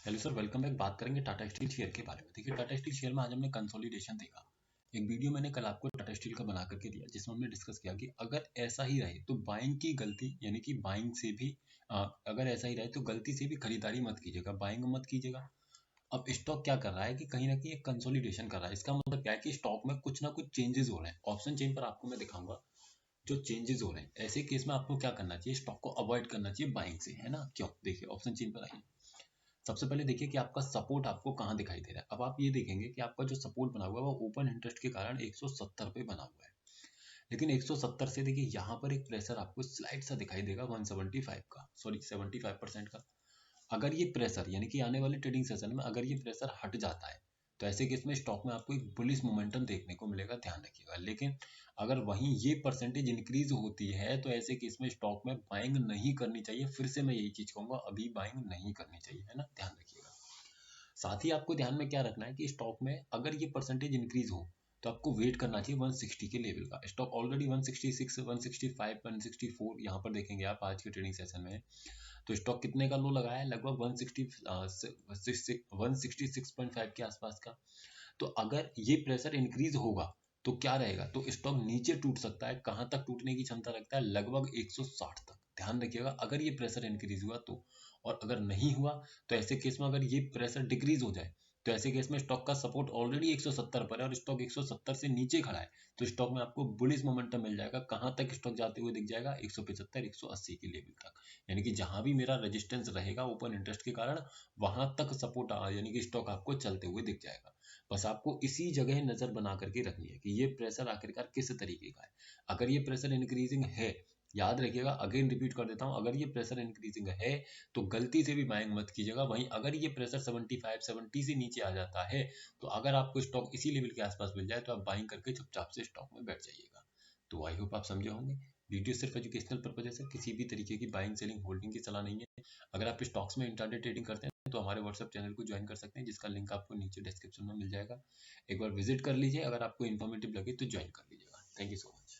Hello sir, welcome back. बात करेंगे Tata steel share के बारे में। देखिए, टाटा स्टील शेयर में आज हमने कंसोलिडेशन देखा। एक वीडियो मैंने कल आपको टाटा स्टील का बना करके दिया, जिसमें हमने डिस्कस किया कि अगर ऐसा ही रहे तो बाइंग की गलती, यानी कि बाइंग से भी अगर ऐसा ही रहे तो गलती से भी खरीदारी मत कीजिएगा, बाइंग मत कीजिएगा। अब स्टॉक क्या कर रहा है कि कहीं ना कहीं एक कंसोलिडेशन कर रहा है। इसका मतलब क्या है कि स्टॉक में कुछ ना कुछ चेंजेस हो रहे हैं। ऑप्शन चेन पर आपको मैं दिखाऊंगा जो चेंजेस हो रहे हैं। ऐसे केस में आपको क्या करना चाहिए, स्टॉक को अवॉइड करना चाहिए बाइंग से, है ना। क्यों? देखिए, ऑप्शन चेन पर आइए। सबसे पहले देखिए कि आपका सपोर्ट आपको कहाँ दिखाई दे रहा है। अब आप ये देखेंगे कि आपका जो सपोर्ट बना हुआ है वो ओपन इंटरेस्ट के कारण 170 पे बना हुआ है। लेकिन 170 से देखिए यहाँ पर एक प्रेशर आपको स्लाइड सा दिखाई देगा 175 का, सॉरी 75% का। अगर ये प्रेशर, यानी कि आने वाले ट्रेडिंग सेशन में अगर ये प्रेशर हट जाता है तो ऐसे केस में स्टॉक में आपको एक बुलिश मोमेंटम देखने को मिलेगा, ध्यान रखिएगा। लेकिन अगर वहीं ये परसेंटेज इंक्रीज होती है तो ऐसे केस में स्टॉक में बाइंग नहीं करनी चाहिए। फिर से मैं यही चीज कहूंगा, अभी बाइंग नहीं करनी चाहिए, है ना, ध्यान रखिएगा। साथ ही आपको ध्यान में क्या रखना है कि स्टॉक में अगर ये परसेंटेज इंक्रीज हो तो आपको वेट करना चाहिए 160 के लेवल का। स्टॉक ऑलरेडी 166, 165, 164 यहाँ पर देखेंगे आप आज के ट्रेडिंग सेशन में। तो स्टॉक कितने का लो लगाया है? लगभग 166.5 के आसपास का। तो अगर ये प्रेशर इंक्रीज होगा तो क्या रहेगा, तो स्टॉक नीचे टूट सकता है। कहां तक टूटने की क्षमता रखता है? लगभग 160 तक। ध्यान रखिएगा, अगर ये प्रेशर इंक्रीज हुआ तो। और अगर नहीं हुआ तो ऐसे केस में अगर ये प्रेशर डिक्रीज हो जाए तो ऐसे केस में स्टॉक का सपोर्ट ऑलरेडी 170 पर है और स्टॉक 170 से नीचे खड़ा है, तो स्टॉक में आपको बुलिश मोमेंटम मिल जाएगा। कहां तक स्टॉक जाते हुए दिख जाएगा? 175, 180 के लेवल तक। यानी कि जहां भी मेरा रेजिस्टेंस रहेगा ओपन इंटरेस्ट के कारण, वहां तक सपोर्ट यानी कि स्टॉक आपको चलते हुए दिख जाएगा। बस आपको इसी जगह नजर बना करके रखनी है कि ये प्रेशर आखिरकार किस तरीके का है। अगर ये प्रेशर इंक्रीजिंग है, याद रखिएगा, अगेन रिपीट कर देता हूं, अगर ये प्रेशर इंक्रीजिंग है तो गलती से भी बाइंग मत कीजिएगा। वहीं अगर ये प्रेशर 75, 70 से नीचे आ जाता है तो अगर आपको स्टॉक इसी लेवल के आसपास मिल जाए तो आप बाइंग करके चुपचाप से स्टॉक में बैठ जाइएगा। तो आई होप आप समझे होंगे। वीडियो सिर्फ एजुकेशनल पर्पज है सर, किसी भी तरीके की बाइंग, सेलिंग, होल्डिंग की सलाह नहीं है। अगर आप स्टॉक्स में इंट्राडे ट्रेडिंग करते हैं तो हमारे व्हाट्सएप चैनल को ज्वाइन कर सकते हैं, जिसका लिंक आपको नीचे डिस्क्रिप्शन में मिल जाएगा। एक बार विजिट कर लीजिए, अगर आपको इन्फॉर्मेटिव लगे तो ज्वाइन कर लीजिएगा। Thank you so much.